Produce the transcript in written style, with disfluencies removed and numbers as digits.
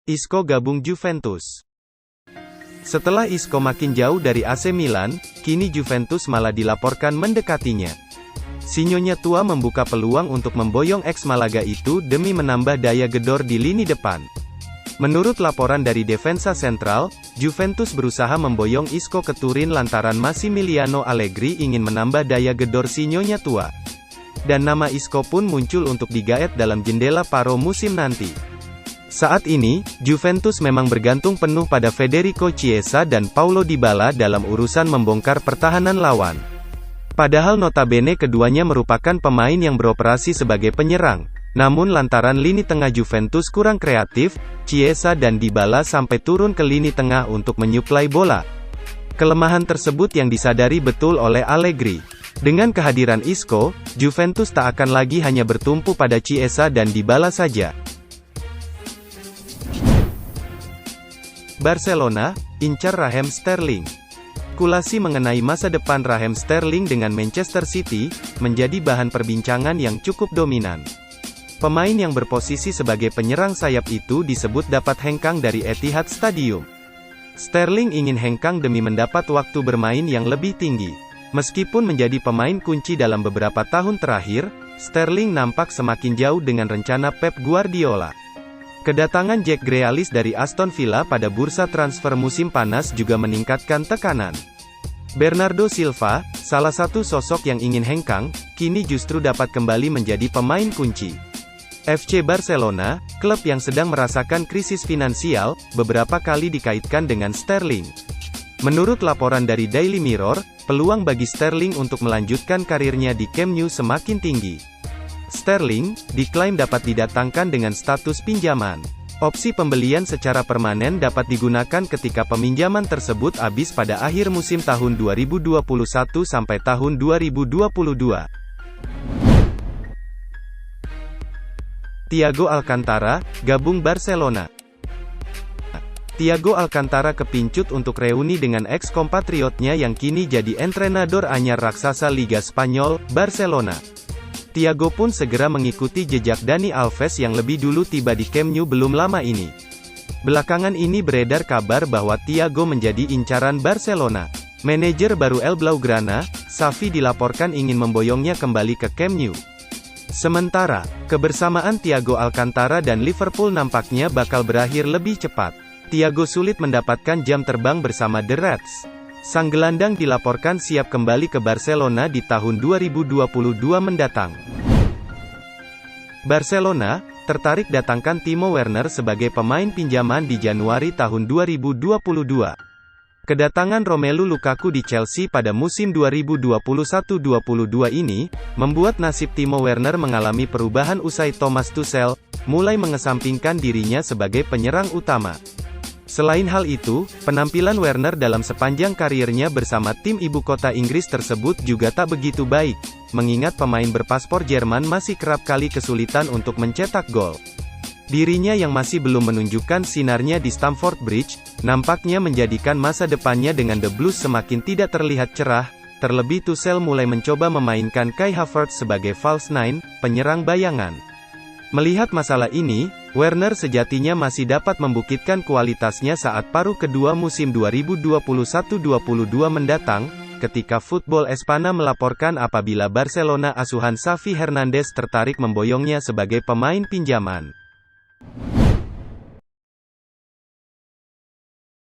Isco gabung Juventus. Setelah Isco makin jauh dari AC Milan, kini Juventus malah dilaporkan mendekatinya. Sinyonya tua membuka peluang untuk memboyong ex Malaga itu demi menambah daya gedor di lini depan. Menurut laporan dari Defensa Central, Juventus berusaha memboyong Isco ke Turin lantaran Massimiliano Allegri ingin menambah daya gedor sinyonya tua. Dan nama Isco pun muncul untuk digaet dalam jendela paro musim nanti. Saat ini, Juventus memang bergantung penuh pada Federico Chiesa dan Paulo Dybala dalam urusan membongkar pertahanan lawan. Padahal notabene keduanya merupakan pemain yang beroperasi sebagai penyerang. Namun lantaran lini tengah Juventus kurang kreatif, Chiesa dan Dybala sampai turun ke lini tengah untuk menyuplai bola. Kelemahan tersebut yang disadari betul oleh Allegri. Dengan kehadiran Isco, Juventus tak akan lagi hanya bertumpu pada Chiesa dan Dybala saja. Barcelona, incar Raheem Sterling. Spekulasi mengenai masa depan Raheem Sterling dengan Manchester City, menjadi bahan perbincangan yang cukup dominan. Pemain yang berposisi sebagai penyerang sayap itu disebut dapat hengkang dari Etihad Stadium. Sterling ingin hengkang demi mendapat waktu bermain yang lebih tinggi. Meskipun menjadi pemain kunci dalam beberapa tahun terakhir, Sterling nampak semakin jauh dengan rencana Pep Guardiola. Kedatangan Jack Grealish dari Aston Villa pada bursa transfer musim panas juga meningkatkan tekanan. Bernardo Silva, salah satu sosok yang ingin hengkang, kini justru dapat kembali menjadi pemain kunci. FC Barcelona, klub yang sedang merasakan krisis finansial, beberapa kali dikaitkan dengan Sterling. Menurut laporan dari Daily Mirror, peluang bagi Sterling untuk melanjutkan karirnya di Camp Nou semakin tinggi. Sterling diklaim dapat didatangkan dengan status pinjaman. Opsi pembelian secara permanen dapat digunakan ketika peminjaman tersebut habis pada akhir musim tahun 2021 sampai tahun 2022. Thiago Alcantara, gabung Barcelona. Thiago Alcantara kepincut untuk reuni dengan ex-kompatriotnya yang kini jadi entrenador anyar raksasa Liga Spanyol, Barcelona. Thiago pun segera mengikuti jejak Dani Alves yang lebih dulu tiba di Camp Nou belum lama ini. Belakangan ini beredar kabar bahwa Thiago menjadi incaran Barcelona. Manajer baru El Blaugrana, Xavi dilaporkan ingin memboyongnya kembali ke Camp Nou. Sementara, kebersamaan Thiago Alcantara dan Liverpool nampaknya bakal berakhir lebih cepat. Thiago sulit mendapatkan jam terbang bersama The Reds. Sang gelandang dilaporkan siap kembali ke Barcelona di tahun 2022 mendatang. Barcelona tertarik datangkan Timo Werner sebagai pemain pinjaman di Januari tahun 2022. Kedatangan Romelu Lukaku di Chelsea pada musim 2021-22 ini, membuat nasib Timo Werner mengalami perubahan usai Thomas Tuchel mulai mengesampingkan dirinya sebagai penyerang utama. Selain hal itu, penampilan Werner dalam sepanjang karirnya bersama tim ibu kota Inggris tersebut juga tak begitu baik, mengingat pemain berpaspor Jerman masih kerap kali kesulitan untuk mencetak gol. Dirinya yang masih belum menunjukkan sinarnya di Stamford Bridge, nampaknya menjadikan masa depannya dengan The Blues semakin tidak terlihat cerah, terlebih Tuchel mulai mencoba memainkan Kai Havertz sebagai false nine, penyerang bayangan. Melihat masalah ini, Werner sejatinya masih dapat membuktikan kualitasnya saat paruh kedua musim 2021-22 mendatang, ketika Football Espana melaporkan apabila Barcelona asuhan Xavi Hernandez tertarik memboyongnya sebagai pemain pinjaman.